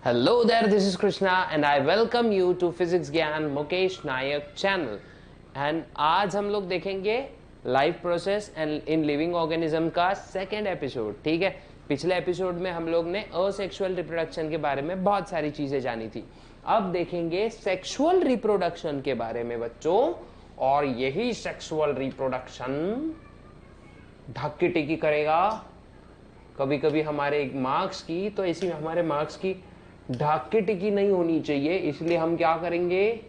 Hello there, this is Krishna and I welcome you to Physics ज्ञान मुकेश नायक channel. And आज हम लोग देखेंगे life process and in living organism का second episode. ठीक है, पिछले एपिसोड में हम लोग ने असेक्सुअल रिप्रोडक्शन के बारे में बहुत सारी चीजें जानी थी। अब देखेंगे सेक्सुअल रिप्रोडक्शन के बारे में बच्चों, और यही सेक्सुअल रिप्रोडक्शन ढक की टिकी करेगा कभी कभी हमारे मार्क्स की, तो इसी हमारे मार्क्स की ढक की टिकी नहीं होनी चाहिए, इसलिए हम क्या करेंगे,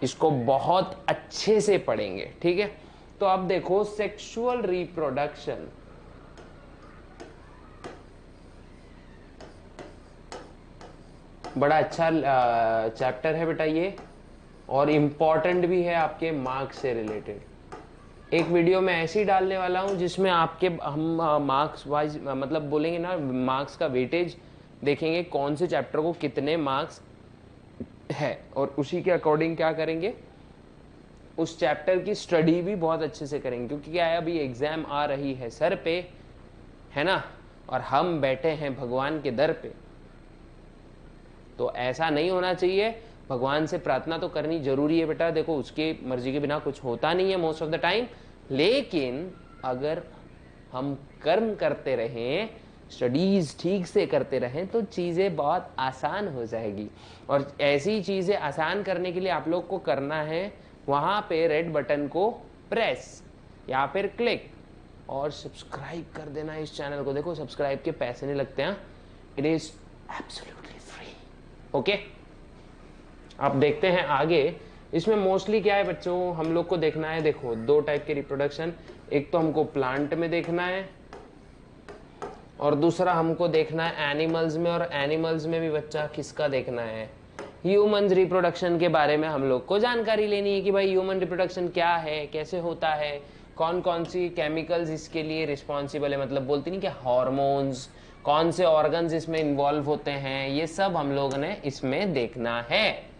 इसको बहुत अच्छे से पढ़ेंगे। ठीक है, तो अब देखो सेक्सुअल रिप्रोडक्शन बड़ा अच्छा चैप्टर है बेटा ये, और इम्पॉर्टेंट भी है आपके मार्क्स से रिलेटेड। एक वीडियो में ऐसे ही डालने वाला हूं जिसमें आपके हम मार्क्स वाइज मतलब बोलेंगे ना, मार्क्स का वेटेज देखेंगे, कौन से चैप्टर को कितने मार्क्स है, और उसी के अकॉर्डिंग क्या करेंगे, उस चैप्टर की स्टडी भी बहुत अच्छे से करेंगे। क्योंकि क्या है, अभी एग्जाम आ रही है सर पे, है ना, और हम बैठे हैं भगवान के दर पे, तो ऐसा नहीं होना चाहिए। भगवान से प्रार्थना तो करनी जरूरी है बेटा, देखो उसकी मर्जी के बिना कुछ होता नहीं है मोस्ट ऑफ द टाइम, लेकिन अगर हम कर्म करते रहें, स्टडीज ठीक से करते रहें, तो चीजें बहुत आसान हो जाएगी। और ऐसी चीजें आसान करने के लिए आप लोग को करना है, वहां पे रेड बटन को प्रेस या फिर क्लिक और सब्सक्राइब कर देना इस चैनल को। देखो सब्सक्राइब के पैसे नहीं लगते हैं, it is absolutely free. Okay, अब देखते हैं आगे। इसमें मोस्टली क्या है बच्चों, हम लोग को देखना है, देखो दो टाइप के रिप्रोडक्शन, एक तो हमको प्लांट में देखना है और दूसरा हमको देखना है एनिमल्स में। और एनिमल्स में भी बच्चा किसका देखना है, ह्यूमन रिप्रोडक्शन के बारे में हम लोग को जानकारी लेनी है कि भाई ह्यूमन रिप्रोडक्शन क्या है, कैसे होता है, कौन कौन सी केमिकल्स इसके लिए रिस्पॉन्सिबल है, मतलब बोलते नहीं कि हार्मोन्स, कौन से ऑर्गन्स इसमें इन्वॉल्व होते हैं, ये सब हम लोगों ने इसमें देखना है।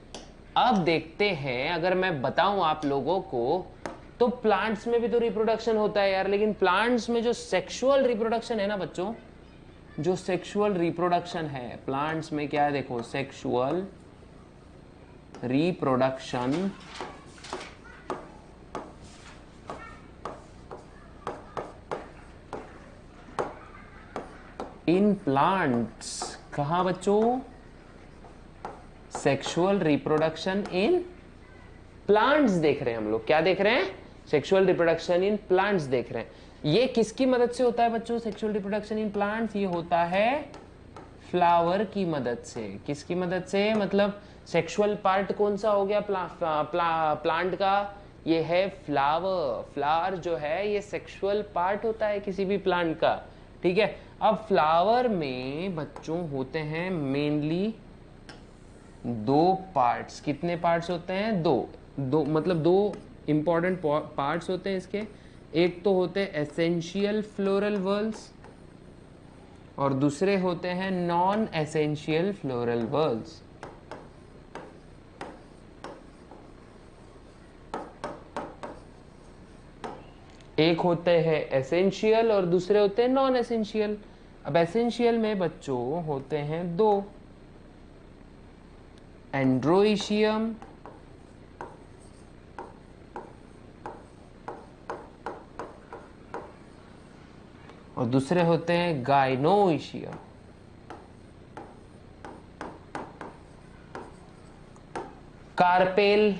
अब देखते हैं, अगर मैं बताऊं आप लोगों को, तो प्लांट्स में भी तो रिप्रोडक्शन होता है यार, लेकिन प्लांट्स में जो सेक्सुअल रिप्रोडक्शन है ना बच्चों, जो सेक्सुअल रिप्रोडक्शन है प्लांट्स में क्या है, देखो सेक्सुअल रिप्रोडक्शन इन प्लांट्स, कहां बच्चों, सेक्सुअल रिप्रोडक्शन इन प्लांट्स देख रहे हैं हम लोग। क्या देख रहे हैं, सेक्सुअल रिप्रोडक्शन इन प्लांट्स देख रहे हैं। ये किसकी मदद से होता है बच्चों, सेक्सुअल रिप्रोडक्शन इन प्लांट्स, ये होता है फ्लावर की मदद से। किसकी मदद से, मतलब सेक्सुअल पार्ट कौन सा हो गया प्लांट का, ये है फ्लावर। फ्लावर जो है ये सेक्सुअल पार्ट होता है किसी भी प्लांट का। ठीक है, अब फ्लावर में बच्चों होते हैं मेनली दो पार्ट्स। कितने पार्ट्स होते हैं, दो मतलब दो इंपॉर्टेंट पार्ट्स होते हैं इसके। एक तो होते हैं एसेंशियल फ्लोरल व्हर्ल्स और दूसरे होते हैं नॉन एसेंशियल फ्लोरल व्हर्ल्स। एक होते हैं एसेंशियल और दूसरे होते हैं नॉन एसेंशियल। अब एसेंशियल में बच्चों होते हैं दो, एंड्रोइशियम और दूसरे होते हैं gynoecium. Carpel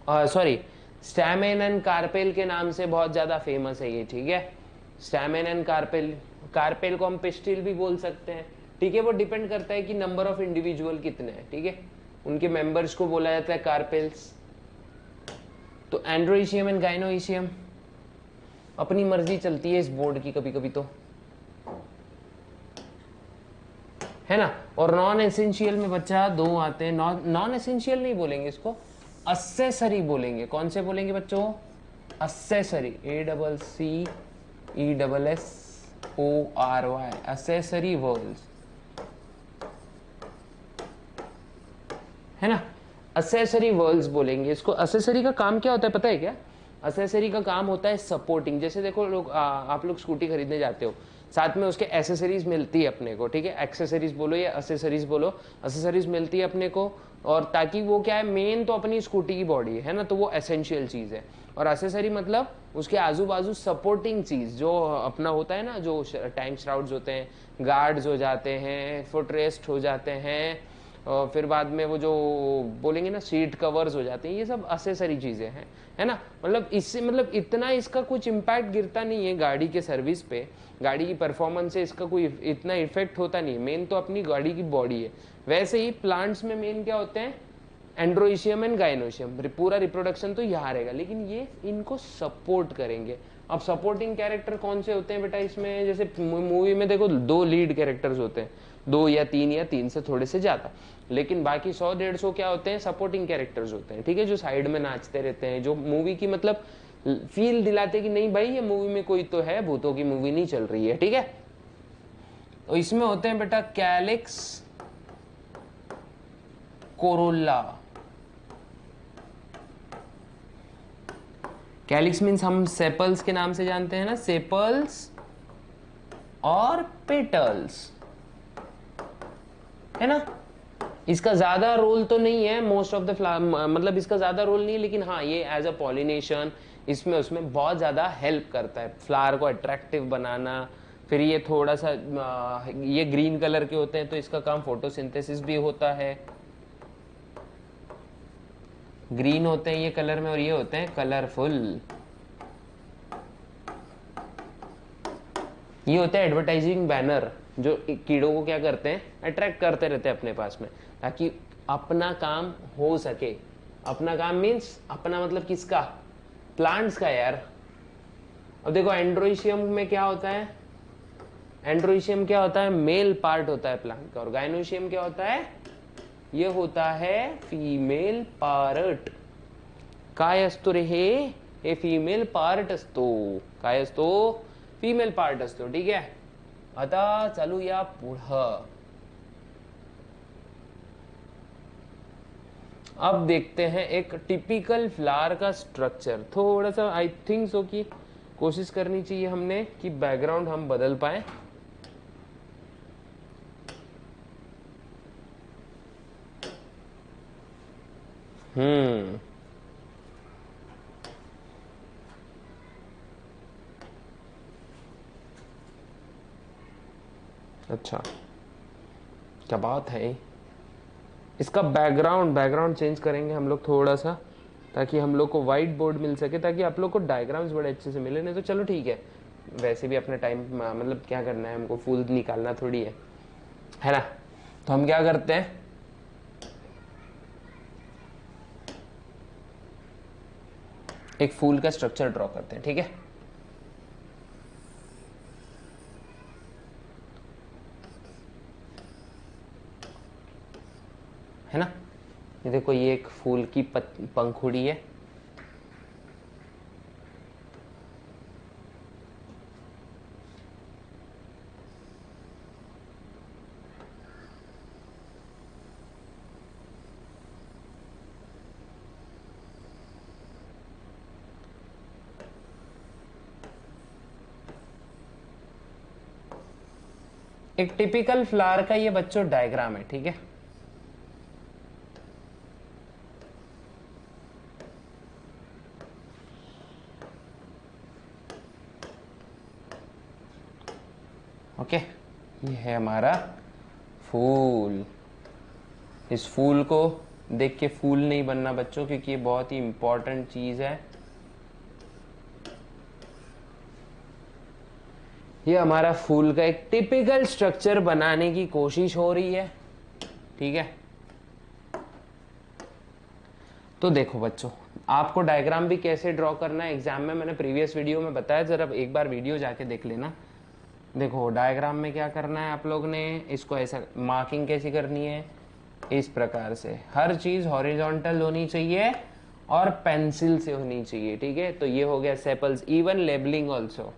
sorry stamen and carpel के नाम से बहुत ज्यादा फेमस है ये। ठीक है, स्टैमेन एंड कार्पेल, कार्पेल को हम पिस्टिल भी बोल सकते हैं। ठीक है, वो डिपेंड करता है कि नंबर ऑफ इंडिविजुअल कितने हैं। ठीक है, उनके मेंबर्स को बोला जाता है कार्पेल्स। तो एंड्रोइशियम एंड गाइनोइशियम, अपनी मर्जी चलती है इस बोर्ड की कभी कभी, तो है ना। और नॉन एसेंशियल में बच्चा दो आते हैं, नॉन एसेंशियल नहीं बोलेंगे इसको, असेसरी बोलेंगे। कौन से बोलेंगे बच्चों, असेसरी, ACCESSORY, असेसरी वर्ल्स, है ना, असेसरी वर्ल्स बोलेंगे इसको। असेसरी का काम क्या होता है पता है क्या, असेसरी का काम होता है सपोर्टिंग। जैसे देखो लोग आप लोग स्कूटी खरीदने जाते हो साथ में उसके एसेसरीज मिलती है अपने को, ठीक है, एक्सेसरीज बोलो या एसेसरीज बोलो, एसेसरीज मिलती है अपने को। और ताकि वो क्या है, मेन तो अपनी स्कूटी की बॉडी है ना, तो वो एसेंशियल चीज़ है। और एसेसरी मतलब उसके आजू बाजू सपोर्टिंग चीज़ जो अपना होता है ना, जो टैंक श्राउड्स होते हैं, गार्ड्स हो जाते हैं, फुट रेस्ट हो जाते हैं, और फिर बाद में वो जो बोलेंगे ना सीट कवर्स हो जाते हैं, ये सब असेसरी चीज़ें हैं, है ना। मतलब इससे मतलब इतना इसका कुछ इम्पैक्ट गिरता नहीं है गाड़ी के सर्विस पे, गाड़ी की परफॉर्मेंस से इसका कोई इतना इफेक्ट होता नहीं है। मेन तो अपनी गाड़ी की बॉडी है। वैसे ही प्लांट्स में मेन क्या होते हैं, एंड्रोइशियम एंड गाइनोशियम, पूरा रिप्रोडक्शन तो यहाँ रहेगा, लेकिन ये इनको सपोर्ट करेंगे। अब सपोर्टिंग कैरेक्टर कौन से होते हैं बेटा इसमें, जैसे मूवी में देखो 2 लीड कैरेक्टर्स होते हैं, 2 या 3 से थोड़े से ज्यादा, लेकिन बाकी 100-150 क्या होते हैं, सपोर्टिंग कैरेक्टर्स होते हैं, ठीक है, जो साइड में नाचते रहते हैं, जो मूवी की मतलब फील दिलाते कि नहीं भाई ये मूवी में कोई तो है, भूतों की मूवी नहीं चल रही है, ठीक है। तो इसमें होते हैं बेटा कैलिक्स, कोरोला। कैलिक्स मीन्स हम सेपल्स के नाम से जानते हैं ना, सेपल्स और पेटल्स, है ना। इसका ज्यादा रोल तो नहीं है, मोस्ट ऑफ द फ्लावर मतलब इसका ज्यादा रोल नहीं है, लेकिन हाँ ये एज अ पॉलिनेशन इसमें उसमें बहुत ज्यादा हेल्प करता है, फ्लावर को अट्रैक्टिव बनाना। फिर ये थोड़ा सा ये ग्रीन कलर के होते हैं, तो इसका काम फोटोसिंथेसिस भी होता है। ग्रीन होते हैं ये कलर में, और ये होते हैं कलरफुल। ये होता है एडवर्टाइजिंग बैनर, जो कीड़ों को क्या करते हैं, अट्रैक्ट करते रहते हैं अपने पास में, ताकि अपना काम हो सके। अपना काम मीन्स अपना मतलब किसका, प्लांट्स का यार। अब देखो एंड्रोइशियम में क्या होता है, एंड्रोइशियम क्या होता है, मेल पार्ट होता है प्लांट का, और गाइनोशियम क्या होता है, ये होता है फीमेल पार्ट। काय असतो रे हे फीमेल पार्ट असतो, काय असतो, फीमेल पार्ट असतो, ठीक है। आता चालूया पुढं। अब देखते हैं एक टिपिकल फ्लावर का स्ट्रक्चर। थोड़ा सा आई थिंक सो कि कोशिश करनी चाहिए हमने कि बैकग्राउंड हम बदल पाए। अच्छा क्या बात है, इसका बैकग्राउंड चेंज करेंगे हम लोग थोड़ा सा, ताकि हम लोग को वाइट बोर्ड मिल सके, ताकि आप लोग को डायग्राम्स बड़े अच्छे से मिले। नहीं तो चलो ठीक है, वैसे भी अपना टाइम मतलब क्या करना है हमको, फूल निकालना थोड़ी है ना। तो हम क्या करते हैं, एक फूल का स्ट्रक्चर ड्रॉ करते हैं, ठीक है। है ना, ये देखो ये एक फूल की पंखुड़ी है। एक टिपिकल फ्लावर का ये बच्चों डायग्राम है, ठीक है। ओके, ये है हमारा फूल। इस फूल को देख के फूल नहीं बनना बच्चों, क्योंकि ये बहुत ही इंपॉर्टेंट चीज है। ये हमारा फूल का एक टिपिकल स्ट्रक्चर बनाने की कोशिश हो रही है, ठीक है। तो देखो बच्चों, आपको डायग्राम भी कैसे ड्रॉ करना है एग्जाम में मैंने प्रीवियस वीडियो में बताया, जरा एक बार वीडियो जाके देख लेना। देखो डायग्राम में क्या करना है आप लोग ने, इसको ऐसा मार्किंग कैसी करनी है, इस प्रकार से हर चीज हॉरिजॉन्टल होनी चाहिए और पेंसिल से होनी चाहिए, ठीक है। तो ये हो गया सेपल्स, इवन लेबलिंग ऑल्सो।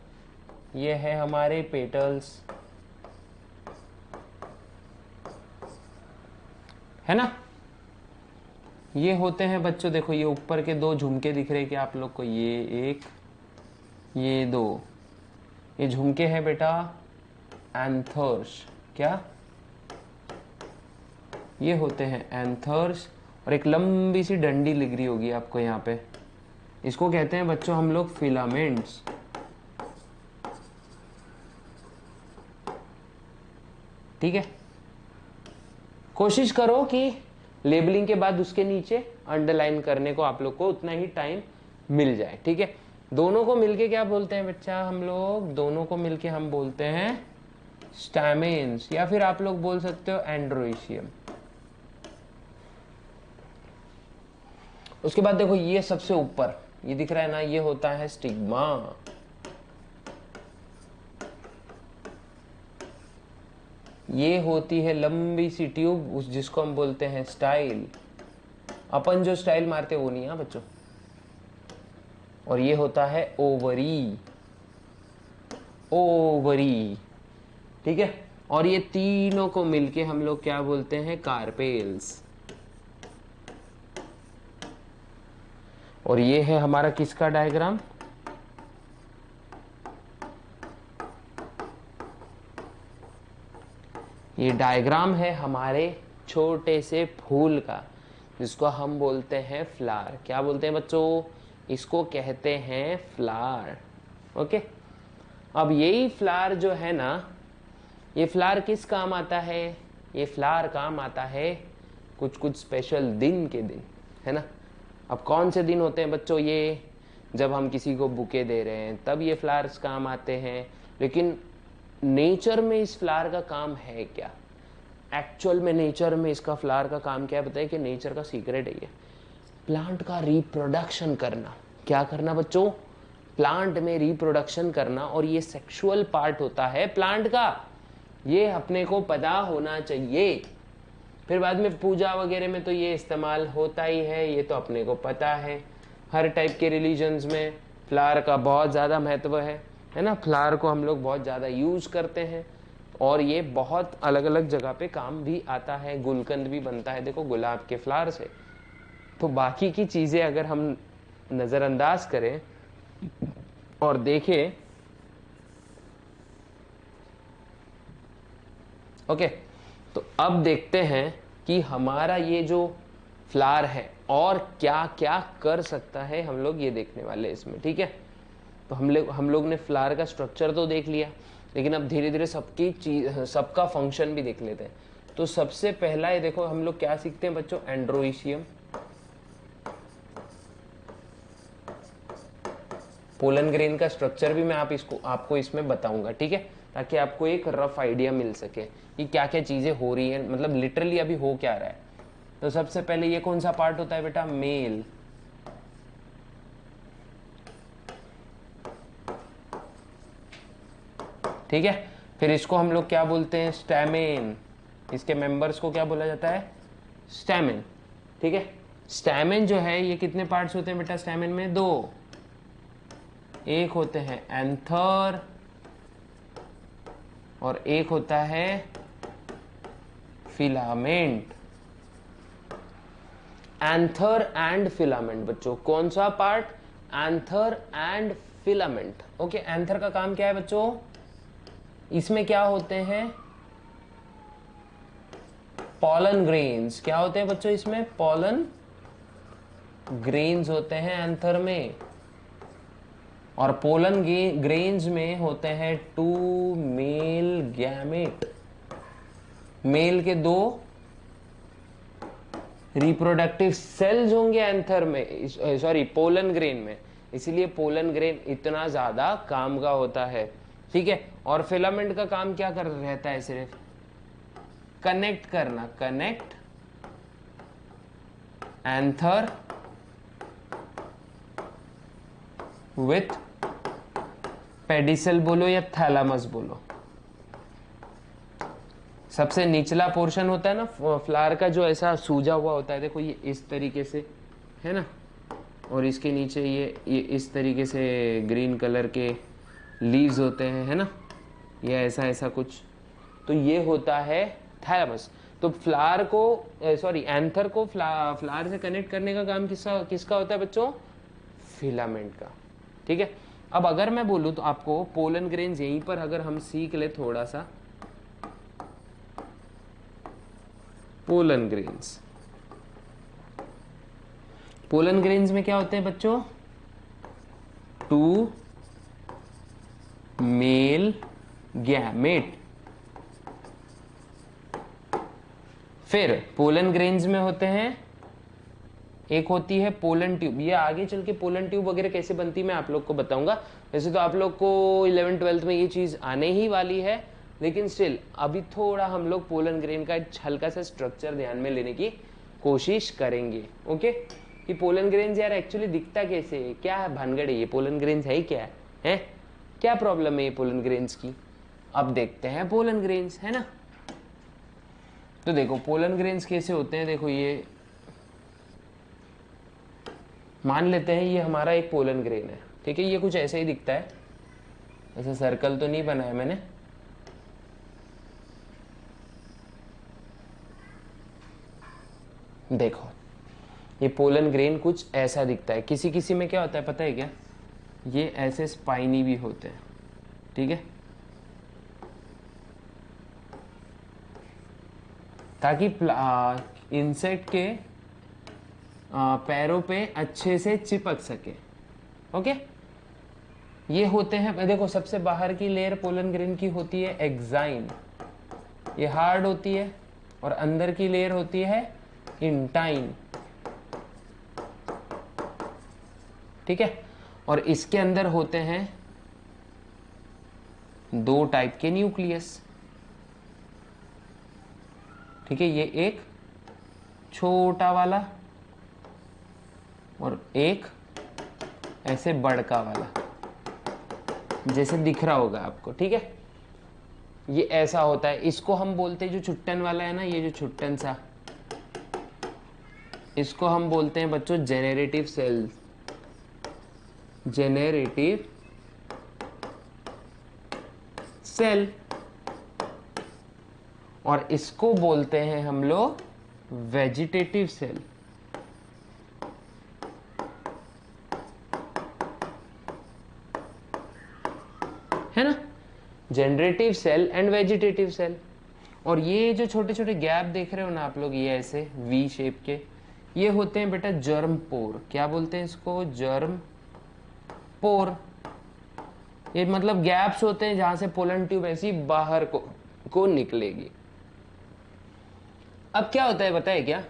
ये है हमारे पेटल्स, है ना। ये होते हैं बच्चों, देखो ये ऊपर के 2 झुमके दिख रहे हैं कि आप लोग को, ये एक, ये 2, ये झुमके हैं बेटा एंथर्स। क्या ये होते हैं एंथर्स, और एक लंबी सी डंडी लिख रही होगी आपको यहाँ पे, इसको कहते हैं बच्चों हम लोग फिलामेंट्स। ठीक है, कोशिश करो कि लेबलिंग के बाद उसके नीचे अंडरलाइन करने को आप लोग को उतना ही टाइम मिल जाए। ठीक है, दोनों को मिलके क्या बोलते हैं बच्चा हम लोग, दोनों को मिलके हम बोलते हैं स्टैमेन्स, या फिर आप लोग बोल सकते हो एंड्रोइशियम। उसके बाद देखो ये सबसे ऊपर ये दिख रहा है ना, ये होता है स्टिग्मा। ये होती है लंबी सी ट्यूब, उस जिसको हम बोलते हैं स्टाइल। अपन जो स्टाइल मारते वो नहीं है बच्चों। और ये होता है ओवरी, ओवरी। ठीक है, और ये तीनों को मिलके हम लोग क्या बोलते हैं, कार्पेल्स। और ये है हमारा किसका डायग्राम, ये डायग्राम है हमारे छोटे से फूल का, जिसको हम बोलते हैं फ्लावर। क्या बोलते हैं बच्चों, इसको कहते हैं फ्लावर। ओके, अब यही फ्लावर जो है ना, ये फ्लावर किस काम आता है, ये फ्लावर काम आता है कुछ कुछ स्पेशल दिन के दिन, है ना। अब कौन से दिन होते हैं बच्चों, ये जब हम किसी को बुके दे रहे हैं तब ये फ्लावर्स काम आते हैं। लेकिन नेचर में इस फ्लावर का काम है क्या, एक्चुअल में नेचर में इसका फ्लावर का काम क्या है बताइए, कि नेचर का सीक्रेट है ये प्लांट का रिप्रोडक्शन करना। क्या करना बच्चों, प्लांट में रिप्रोडक्शन करना। और ये सेक्सुअल पार्ट होता है प्लांट का, ये अपने को पता होना चाहिए। फिर बाद में पूजा वगैरह में तो ये इस्तेमाल होता ही है, ये तो अपने को पता है। हर टाइप के रिलीजन्स में फ्लावर का बहुत ज़्यादा महत्व है ना। फ्लावर को हम लोग बहुत ज़्यादा यूज़ करते हैं, और ये बहुत अलग अलग जगह पे काम भी आता है। गुलकंद भी बनता है देखो गुलाब के फ्लावर से। तो बाकी की चीज़ें अगर हम नज़रअंदाज करें और देखें, ओके, तो अब देखते हैं कि हमारा ये जो फ्लावर है और क्या क्या कर सकता है, हम लोग ये देखने वाले इसमें। ठीक है, तो हम लोग ने फ्लावर का स्ट्रक्चर तो देख लिया, लेकिन अब धीरे धीरे सबकी चीज सबका फंक्शन भी देख लेते हैं। तो सबसे पहला ये देखो हम लोग क्या सीखते हैं बच्चों, एंड्रोइशियम। पोलन ग्रेन का स्ट्रक्चर भी मैं आपको इसमें बताऊंगा। ठीक है, ताकि आपको एक रफ आइडिया मिल सके कि क्या क्या चीजें हो रही हैं, मतलब लिटरली अभी हो क्या रहा है। तो सबसे पहले ये कौन सा पार्ट होता है बेटा, मेल। ठीक है, फिर इसको हम लोग क्या बोलते हैं, स्टैमेन। इसके मेंबर्स को क्या बोला जाता है, स्टैमेन। ठीक है, स्टैमेन जो है ये कितने पार्ट्स होते हैं बेटा, स्टैमेन में दो, एक होते हैं एंथर और एक होता है फिलामेंट। एंथर एंड फिलामेंट बच्चों, कौन सा part, anther and filament. Okay, anther का काम क्या है बच्चों, इसमें क्या होते हैं, पॉलन ग्रेन्स। क्या होते हैं बच्चों इसमें, पॉलन ग्रेन्स होते हैं एंथर में। और पोलन ग्रेन्स में होते हैं 2 मेल गैमेट। मेल के 2 रिप्रोडक्टिव सेल्स होंगे एंथर में, सॉरी पोलन ग्रेन में, इसीलिए पोलन ग्रेन इतना ज्यादा काम का होता है। ठीक है, और फिलामेंट का काम क्या कर रहता है, सिर्फ कनेक्ट करना, कनेक्ट एंथर विथ पेडिसल बोलो या थैलामस बोलो। सबसे निचला पोर्शन होता है ना फ्लावर का, जो ऐसा सूजा हुआ होता है, देखो ये इस तरीके से है ना, और इसके नीचे ये इस तरीके से ग्रीन कलर के लीव्स होते हैं, है ना, ये ऐसा ऐसा कुछ। तो ये होता है थैलामस। तो फ्लावर को सॉरी एंथर को फ्लावर से कनेक्ट करने का काम किसका होता है बच्चों, फिलामेंट का। ठीक है, अब अगर मैं बोलूँ तो आपको पोलन ग्रेन्स यहीं पर अगर हम सीख ले थोड़ा सा, पोलन ग्रेन्स। पोलन ग्रेन्स में क्या होते हैं बच्चों? 2 मेल गैमेट। फिर पोलन ग्रेन्स में होते हैं, एक होती है पोलन ट्यूब। ये आगे चल के पोलन ट्यूब वगैरह कैसे बनती है मैं आप लोग को बताऊंगा। वैसे तो आप लोग को 11th-12th में ये चीज आने ही वाली है, लेकिन स्टिल अभी थोड़ा हम लोग पोलन ग्रेन का हल्का सा स्ट्रक्चर ध्यान में लेने की कोशिश करेंगे। ओके, कि पोलन ग्रेन्स यार एक्चुअली दिखता कैसे है, क्या है भानगड़ है, ये पोलन ग्रेन्स है क्या है, क्या प्रॉब्लम है ये पोलन ग्रेन्स की। अब देखते हैं पोलन ग्रेन्स, है ना। तो देखो पोलन ग्रेन्स कैसे होते हैं। देखो ये मान लेते हैं ये हमारा एक पोलन ग्रेन है, ठीक है। ये कुछ ऐसे ही दिखता है, ऐसे सर्कल तो नहीं बनाया मैंने। देखो ये पोलन ग्रेन कुछ ऐसा दिखता है। किसी किसी में क्या होता है पता है क्या, ये ऐसे स्पाइनी भी होते हैं, ठीक है, ताकि इंसेक्ट के पैरों पे अच्छे से चिपक सके। ओके, ये होते हैं। देखो सबसे बाहर की लेयर पोलन ग्रेन की होती है एक्साइन, ये हार्ड होती है, और अंदर की लेयर होती है इंटाइन, ठीक है। और इसके अंदर होते हैं 2 टाइप के न्यूक्लियस, ठीक है। ये एक छोटा वाला और एक ऐसे बड़का वाला, जैसे दिख रहा होगा आपको, ठीक है। ये ऐसा होता है, इसको हम बोलते हैं, जो छुट्टन वाला है ना, ये जो छुट्टन सा, इसको हम बोलते हैं बच्चों जेनेरेटिव सेल्स, जेनेरेटिव सेल। और इसको बोलते हैं हम लोग वेजिटेटिव सेल, है ना। Generative cell and vegetative cell. और ये जो छोटे छोटे गैप देख रहे हो ना आप लोग, ये ऐसे वी शेप के, ये होते हैं बेटा जर्म पोर। क्या बोलते हैं इसको? जर्म पोर। ये मतलब गैप्स होते हैं जहां से पोलन ट्यूब ऐसी बाहर को निकलेगी। अब क्या होता है पता है क्या,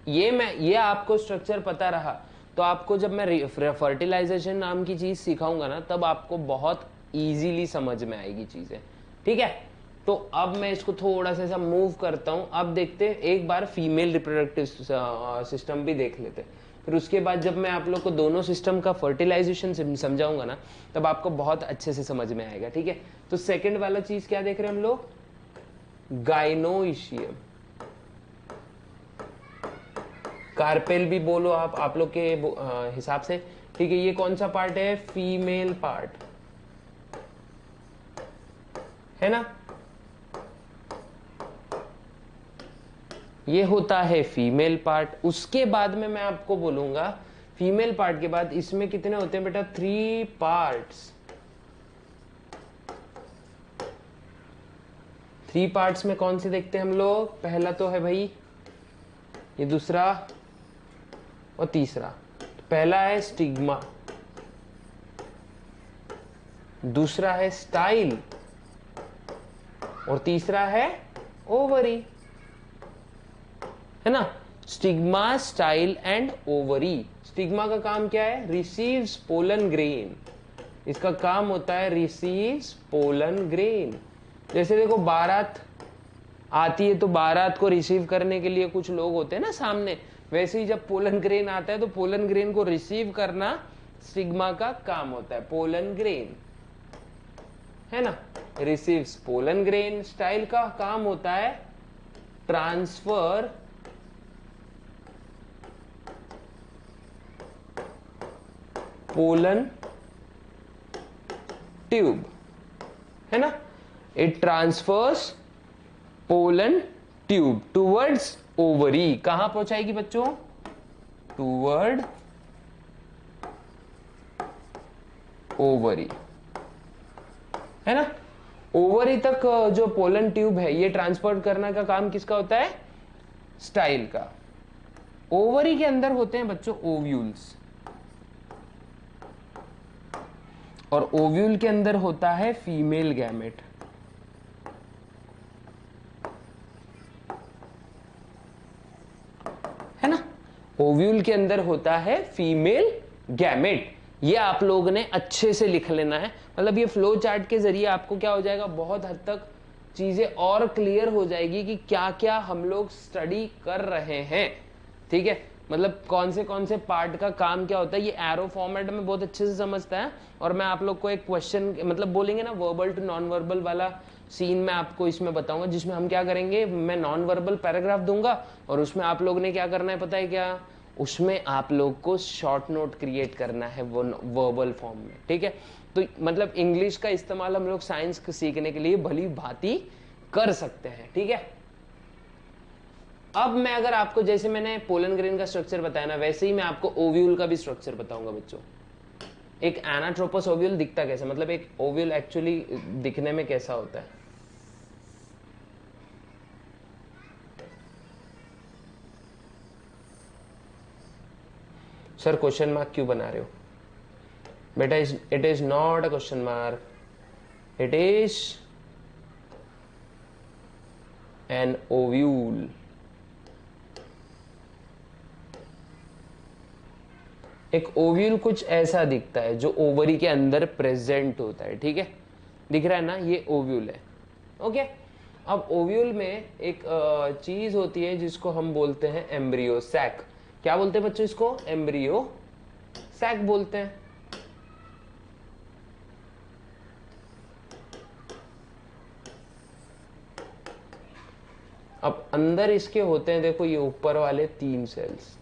ये आपको स्ट्रक्चर पता रहा तो आपको जब मैं फर्टिलाइजेशन नाम की चीज सिखाऊंगा ना, तब आपको बहुत इजीली समझ में आएगी चीजें, ठीक है। तो अब मैं इसको थोड़ा सा ऐसा मूव करता हूं। अब देखते हैं, एक बार फीमेल रिप्रोडक्टिव सिस्टम भी देख लेते हैं, फिर उसके बाद जब मैं आप लोग को दोनों सिस्टम का फर्टिलाइजेशन समझाऊंगा ना, तब आपको बहुत अच्छे से समझ में आएगा, ठीक है। तो सेकंड वाला चीज क्या देख रहे हैं हम लोग? गाइनोइशियम, कार्पेल भी बोलो आप लोग के हिसाब से, ठीक है। ये कौन सा पार्ट है? फीमेल पार्ट, है ना। ये होता है फीमेल पार्ट। उसके बाद में मैं आपको बोलूंगा, फीमेल पार्ट के बाद इसमें कितने होते हैं बेटा? 3 पार्ट्स। 3 पार्ट्स में कौन से देखते हैं हम लोग? पहला तो है भाई ये, दूसरा और तीसरा। तो पहला है स्टिग्मा, दूसरा है स्टाइल, और तीसरा है ओवरी, है ना। Stigma, style and ovary. Stigma का काम क्या है? Receives pollen grain. इसका काम होता है रिसीव्स पोलन ग्रेन। जैसे देखो बारात आती है तो बारात को रिसीव करने के लिए कुछ लोग होते हैं ना सामने, वैसे ही जब पोलन ग्रेन आता है तो पोलन ग्रेन को रिसीव करना स्टिग्मा का काम होता है। पोलन ग्रेन, है ना, रिसीव्स पोलन ग्रेन। स्टाइल का काम होता है ट्रांसफर पोलन ट्यूब, है ना। It transfers pollen tube towards ovary. कहां पहुंचाएगी बच्चों? टूवर्ड ओवरी, है ना। ओवरी तक जो पोलन ट्यूब है, ये ट्रांसपोर्ट करने का काम किसका होता है? स्टाइल का। ओवरी के अंदर होते हैं बच्चों ओव्यूल्स, और ओव्यूल के अंदर होता है फीमेल गैमेट। है ना, ओव्यूल के अंदर होता है फीमेल गैमेट। ये आप लोगों ने अच्छे से लिख लेना है। मतलब ये फ्लो चार्ट के जरिए आपको क्या हो जाएगा, बहुत हद तक चीजें और क्लियर हो जाएगी कि क्या क्या हम लोग स्टडी कर रहे हैं। ठीक है, मतलब कौन से पार्ट का काम क्या होता है, ये एरो फॉर्मेट में बहुत अच्छे से समझता है। और मैं आप लोग को एक क्वेश्चन, मतलब बोलेंगे ना वर्बल टू नॉन वर्बल वाला सीन मैं आपको इसमें बताऊंगा, जिसमें हम क्या करेंगे, मैं नॉन वर्बल पैराग्राफ दूंगा और उसमें आप लोग ने क्या करना है पता है क्या, उसमें आप लोग को शॉर्ट नोट क्रिएट करना है वो वर्बल फॉर्म में। ठीक है, तो मतलब इंग्लिश का इस्तेमाल हम लोग साइंस सीखने के लिए भली भांति कर सकते हैं। ठीक है, अब मैं अगर आपको, जैसे मैंने पोलन ग्रेन का स्ट्रक्चर बताया ना, वैसे ही मैं आपको ओव्यूल का भी स्ट्रक्चर बताऊंगा बच्चों। एक एनाट्रोपस ओव्यूल दिखता कैसा, मतलब एक ओव्यूल एक्चुअली दिखने में कैसा होता है। सर क्वेश्चन मार्क क्यों बना रहे हो बेटा, it is not a question mark, it is an ovule. एक ओव्यूल कुछ ऐसा दिखता है जो ओवरी के अंदर प्रेजेंट होता है। ठीक है, दिख रहा है ना, ये ओव्यूल है। ओके, अब ओव्यूल में एक चीज होती है जिसको हम बोलते हैं एम्ब्रियो सैक। क्या बोलते हैं बच्चों इसको, एम्ब्रियो सैक बोलते हैं। अब अंदर इसके होते हैं, देखो ये ऊपर वाले 3 सेल्स,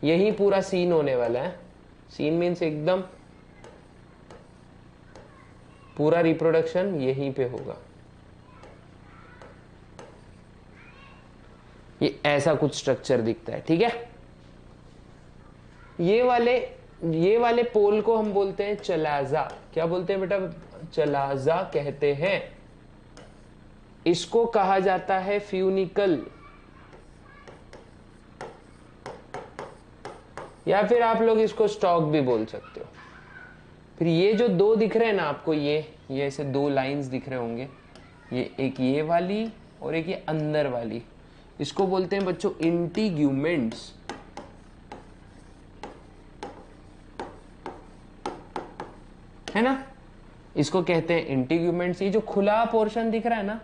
यही पूरा सीन होने वाला है। सीन मीन्स एकदम पूरा रिप्रोडक्शन यहीं पे होगा। ये ऐसा कुछ स्ट्रक्चर दिखता है। ठीक है, ये वाले पोल को हम बोलते हैं चलाजा। क्या बोलते हैं बेटा, चलाजा कहते हैं। इसको कहा जाता है फ्यूनिकल, या फिर आप लोग इसको स्टॉक भी बोल सकते हो। फिर ये जो 2 दिख रहे हैं ना आपको, ये ऐसे 2 लाइंस दिख रहे होंगे, ये एक ये वाली और एक ये अंदर वाली, इसको बोलते हैं बच्चों इंटीग्यूमेंट्स। है ना, इसको कहते हैं इंटीग्यूमेंट्स। ये जो खुला पोर्शन दिख रहा है ना,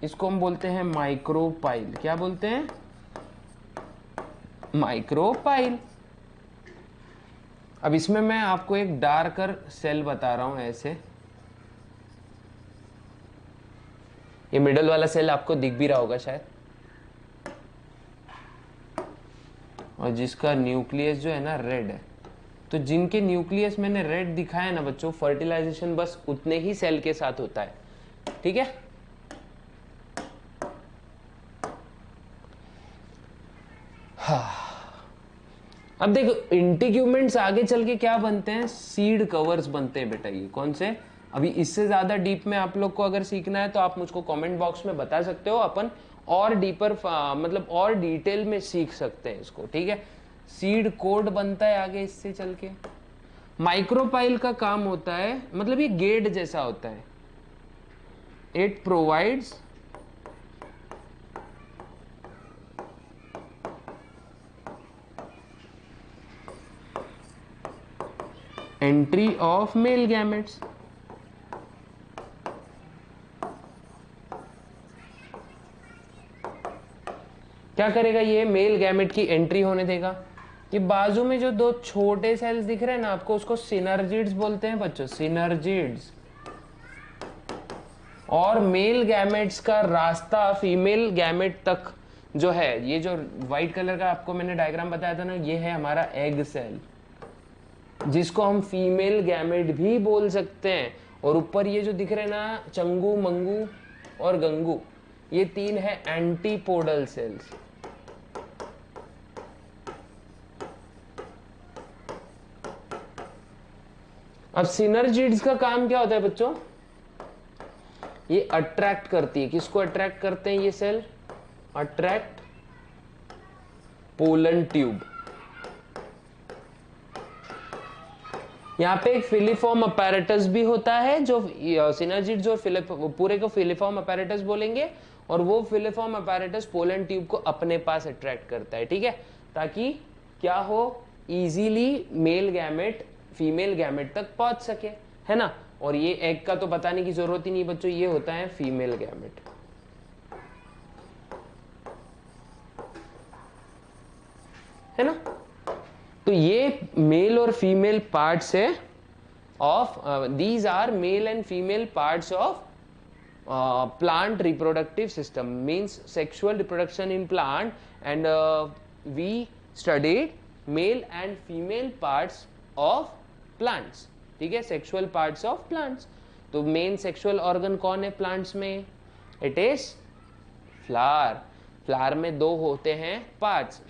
इसको हम बोलते हैं माइक्रोपाइल। क्या बोलते हैं, माइक्रोपाइल। अब इसमें मैं आपको एक डार्कर सेल बता रहा हूं ऐसे, ये मिडल वाला सेल आपको दिख भी रहा होगा शायद, और जिसका न्यूक्लियस जो है ना रेड है। तो जिनके न्यूक्लियस मैंने रेड दिखाया ना बच्चों, फर्टिलाइजेशन बस उतने ही सेल के साथ होता है। ठीक है, हाँ। अब देखो इंटीग्यूमेंट्स आगे चल के क्या बनते हैं, सीड कवर्स बनते हैं बेटा। ये कौन से, अभी इससे ज्यादा डीप में आप लोग को अगर सीखना है तो आप मुझको कमेंट बॉक्स में बता सकते हो, अपन और डीपर मतलब और डिटेल में सीख सकते हैं इसको। ठीक है, सीड कोड बनता है आगे इससे चल के। माइक्रोपाइल का काम होता है, मतलब ये गेट जैसा होता है, it provides entry of male gametes. क्या करेगा ये, मेल गैमेट की एंट्री होने देगा। ये बाजू में जो 2 छोटे सेल्स दिख रहे हैं ना आपको, उसको सिनर्जिड्स बोलते हैं बच्चों, सिनर्जिड्स। और मेल गैमेट्स का रास्ता फीमेल गैमेट तक जो है, ये जो व्हाइट कलर का आपको मैंने डायग्राम बताया था ना, ये है हमारा एग सेल, जिसको हम फीमेल गैमेट भी बोल सकते हैं। और ऊपर ये जो दिख रहे हैं ना, चंगू, मंगू और गंगू, ये 3 है एंटीपोडल सेल्स। अब सिनर्जिड्स का काम क्या होता है बच्चों, ये अट्रैक्ट करती है, किसको अट्रैक्ट करते हैं ये सेल, अट्रैक्ट पोलन ट्यूब। यहाँ पे एक फिलीफॉर्म अपैरेटस भी होता है जो सिनर्जिड, जो पूरे को फिलीफॉर्म अपैरेटस बोलेंगे, और वो फिलीफॉर्म अपैरेटस पोलन ट्यूब को अपने पास अट्रैक्ट करता है, ठीक है, ताकि क्या हो, easily male gamete female gamete तक पहुंच सके, है ना। और ये एग का तो बताने की जरूरत ही नहीं बच्चों, ये होता है फीमेल गैमेट, है ना। तो ये मेल और फीमेल पार्ट्स है of these are male and female parts of plant reproductive system, means sexual reproduction in plant, and we studied male and female parts of plants, ठीक है, sexual parts of plants। तो main sexual organ कौन है plants में? It is flower. Flower में दो होते हैं पार्ट्स,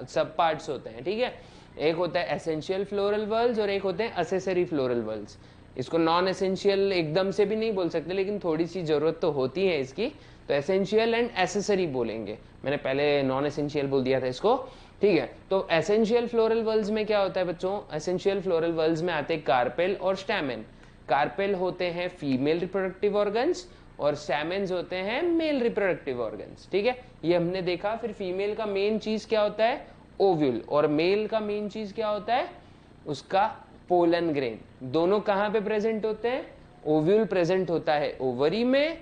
सब पार्ट्स होते हैं, ठीक है। एक होता है एसेंशियल फ्लोरल वल्व्स और एक होते हैं असेसरी फ्लोरल वल्व्स। इसको नॉन एसेंशियल एकदम से भी नहीं बोल सकते, लेकिन थोड़ी सी जरूरत तो होती है इसकी, तो एसेंशियल एंड एसेसरी बोलेंगे। मैंने पहले नॉन एसेंशियल बोल दिया था इसको, ठीक है। तो एसेंशियल फ्लोरल वल्व्स में क्या होता है बच्चों? एसेंशियल फ्लोरल वल्व्स में आते हैं कार्पेल और स्टैमेन। कार्पेल होते हैं फीमेल रिप्रोडक्टिव ऑर्गन्स और स्टैमेन्स होते हैं मेल रिप्रोडक्टिव ऑर्गन्स, ठीक है, ये हमने देखा। फिर फीमेल का मेन चीज क्या होता है? ओव्यूल, और मेल का मेन चीज क्या होता है? उसका पोलन ग्रेन। दोनों कहां पे प्रेजेंट होते हैं? ओव्यूल प्रेजेंट होता है ओवरी में,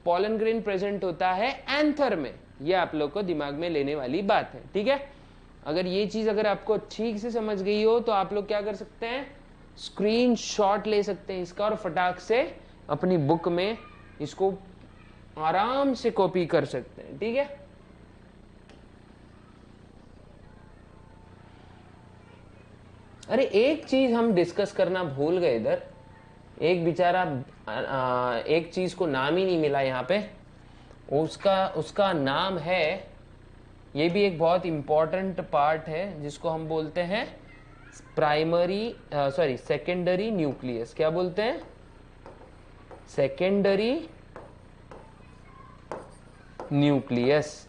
पोलन ग्रेन प्रेजेंट होता है एंथर में। ये आप लोग को दिमाग में लेने वाली बात है, ठीक है। अगर ये चीज अगर आपको ठीक से समझ गई हो तो आप लोग क्या कर सकते हैं? स्क्रीनशॉट ले सकते हैं इसका और फटाक से अपनी बुक में इसको आराम से कॉपी कर सकते हैं, ठीक है। अरे एक चीज हम डिस्कस करना भूल गए इधर, एक बेचारा एक चीज को नाम ही नहीं मिला यहाँ पे, उसका नाम है, ये भी एक बहुत इंपॉर्टेंट पार्ट है जिसको हम बोलते हैं सेकेंडरी न्यूक्लियस। क्या बोलते हैं? Secondary nucleus.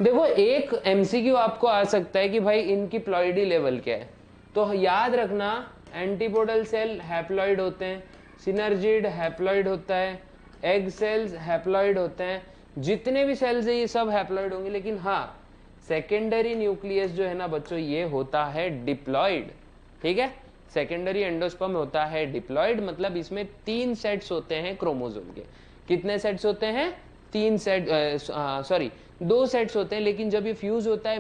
देखो एक एमसीक्यू आपको आ सकता है कि भाई इनकी प्लॉइडी लेवल क्या है, तो याद रखना एंटीपोडल सेल हैप्लॉइड होते हैं, सिनर्जिड हैप्लॉइड होता है, एग सेल्स हैप्लॉइड होते हैं, जितने भी सेल्स है ये सब हैप्लॉइड होंगे। लेकिन हाँ, सेकेंडरी न्यूक्लियस जो है ना बच्चों, ये होता है डिप्लॉइड, ठीक है। सेकेंडरी एंडोस्पर्म होता है डिप्लॉइड, मतलब इसमें 3 सेट्स होते हैं क्रोमोसोम के। कितने सेट्स होते हैं? 2 सेट्स होते हैं। लेकिन जब ये फ्यूज होता है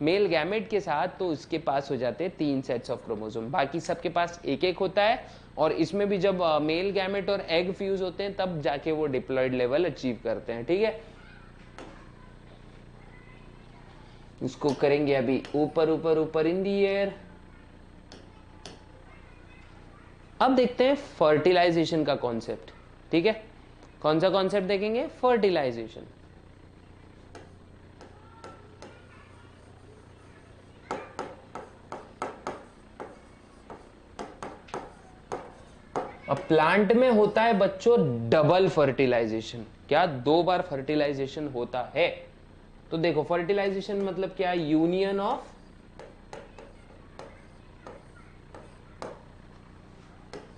मेल गैमेट के साथ, तो इसके पास हो जाते हैं 3 सेट्स ऑफ क्रोमोसोम, बाकी सबके पास एक एक होता है। और इसमें भी जब मेल गैमेट और एग फ्यूज होते हैं तब जाके वो डिप्लॉइड लेवल अचीव करते हैं, ठीक है। इसको करेंगे अभी ऊपर ऊपर ऊपर इन दी एयर। अब देखते हैं फर्टिलाइजेशन का कॉन्सेप्ट, ठीक है। कौन सा कॉन्सेप्ट देखेंगे? फर्टिलाइजेशन। अब प्लांट में होता है बच्चों डबल फर्टिलाइजेशन। क्या 2 बार फर्टिलाइजेशन होता है? तो देखो फर्टिलाइजेशन मतलब क्या? यूनियन ऑफ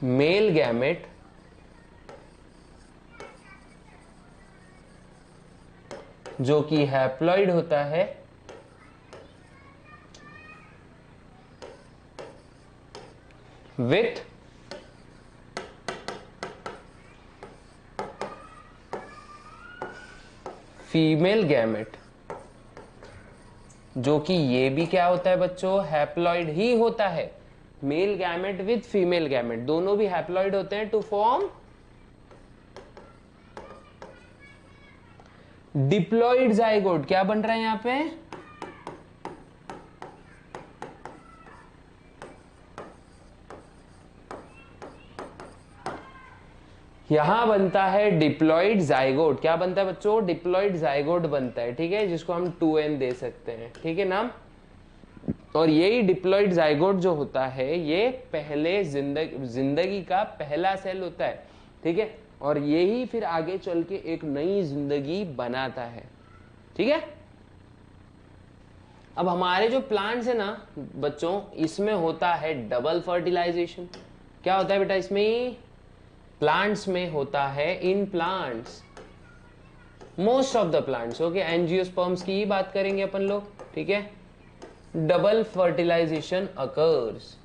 मेल गैमेट जो कि हैप्लॉइड होता है विथ फीमेल गैमेट, जो कि ये भी क्या होता है बच्चों? हैप्लॉइड ही होता है। Male gamete with female gamete दोनों भी हैप्लॉइड होते हैं टू फॉर्म डिप्लॉइड जाइगोट। क्या बन रहा है यहां पे? यहां बनता है डिप्लॉइड जाइगोट। क्या बनता है बच्चों? डिप्लॉइड जाइगोट बनता है, ठीक है, जिसको हम 2n दे सकते हैं, ठीक है नाम। और यही डिप्लॉइड जाइगोट जो होता है ये पहले जिंदगी का पहला सेल होता है, ठीक है। और यही फिर आगे चल के एक नई जिंदगी बनाता है। ठीक है, अब हमारे जो प्लांट्स है ना बच्चों, इसमें होता है डबल फर्टिलाइजेशन। क्या होता है बेटा इसमें? प्लांट्स में होता है, in plants, most of the plants, okay, angiosperms की ही बात करेंगे अपन लोग। ठीक है, डबल फर्टिलाइजेशन अकर्स।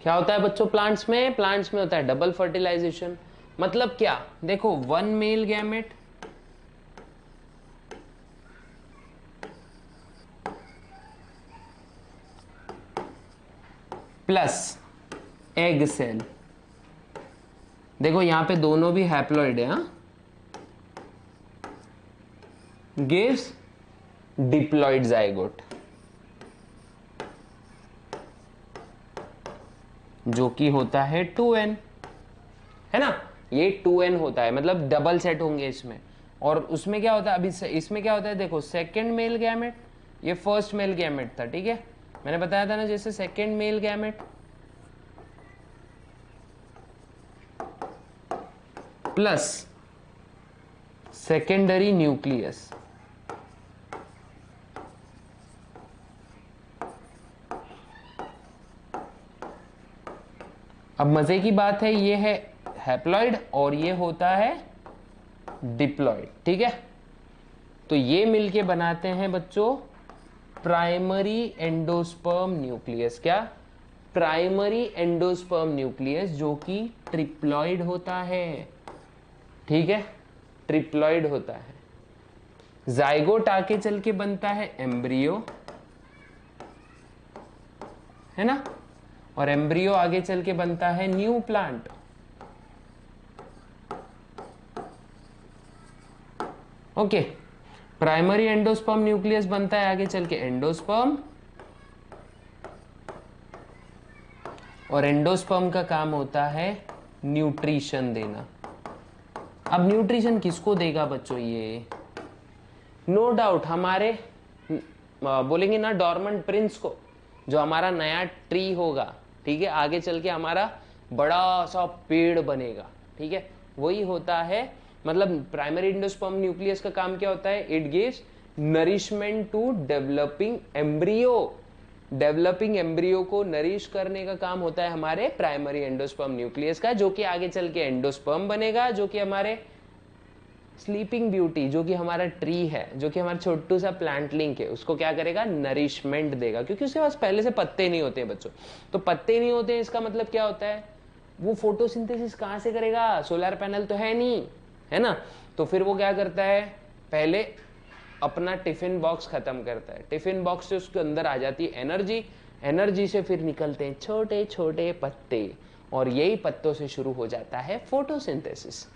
क्या होता है बच्चों प्लांट्स में? प्लांट्स में होता है डबल फर्टिलाइजेशन। मतलब क्या? देखो, one male gamete plus egg cell. देखो यहां पे दोनों भी हैप्लॉइड है, हाँ, गिव्स डिप्लॉइड जाइगोट, जो कि होता है 2n, है ना। ये 2n होता है, मतलब डबल सेट होंगे इसमें। और उसमें क्या होता है, अभी इसमें क्या होता है, देखो सेकंड मेल गैमेट, ये फर्स्ट मेल गैमेट था। ठीक है, मैंने बताया था ना, जैसे second mail gamete plus secondary nucleus, अब मजे की बात है, ये है हैप्लॉइड और ये होता है डिप्लॉइड। ठीक है, तो ये मिलके बनाते हैं बच्चों प्राइमरी एंडोस्पर्म न्यूक्लियस। क्या? प्राइमरी एंडोस्पर्म न्यूक्लियस, जो कि ट्रिप्लॉइड होता है। ठीक है, ट्रिप्लॉइड होता है। जाइगोट आके चल के बनता है एम्ब्रियो, है ना, और एम्ब्रियो आगे चल के बनता है new plant. Okay, primary endosperm nucleus बनता है आगे चल के एंडोस्पर्म, और एंडोस्पर्म का काम होता है न्यूट्रिशन देना। अब न्यूट्रिशन किसको देगा बच्चों? ये नो डाउट हमारे बोलेंगे ना डॉर्मेंट प्रिंस को, जो हमारा नया ट्री होगा। ठीक है, आगे चल के हमारा बड़ा सा पेड़ बनेगा। ठीक है, वही होता है, मतलब प्राइमरी एंडोस्पर्म न्यूक्लियस का काम क्या होता है? It gives nourishment to developing embryo. Developing embryo को नरिश करने का काम होता है हमारे प्राइमरी एंडोस्पर्म न्यूक्लियस का, जो कि आगे चल के एंडोस्पर्म बनेगा, जो कि हमारे स्लीपिंग ब्यूटी, जो कि हमारा ट्री है, जो कि हमारा छोटू सा प्लांट लिंक है, उसको क्या करेगा? नरिशमेंट देगा, क्योंकि उसके पास पहले से पत्ते नहीं होते हैं बच्चों। तो पत्ते नहीं होते हैं, इसका मतलब क्या होता है? वो फोटोसिंथेसिस कहां से करेगा? सोलर पैनल तो है नहीं, है ना। तो फिर वो क्या करता है? पहले अपना टिफिन बॉक्स खत्म करता है, टिफिन बॉक्स से उसके अंदर आ जाती है एनर्जी, एनर्जी से फिर निकलते हैं छोटे छोटे पत्ते, और यही पत्तों से शुरू हो जाता है फोटोसिंथेसिस।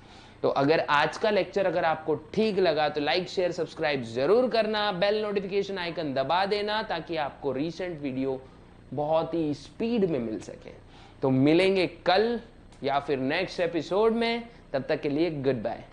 तो अगर आज का लेक्चर अगर आपको ठीक लगा तो लाइक शेयर सब्सक्राइब जरूर करना, बेल नोटिफिकेशन आइकन दबा देना, ताकि आपको रीसेंट वीडियो बहुत ही स्पीड में मिल सके। तो मिलेंगे कल या फिर नेक्स्ट एपिसोड में, तब तक के लिए गुड बाय।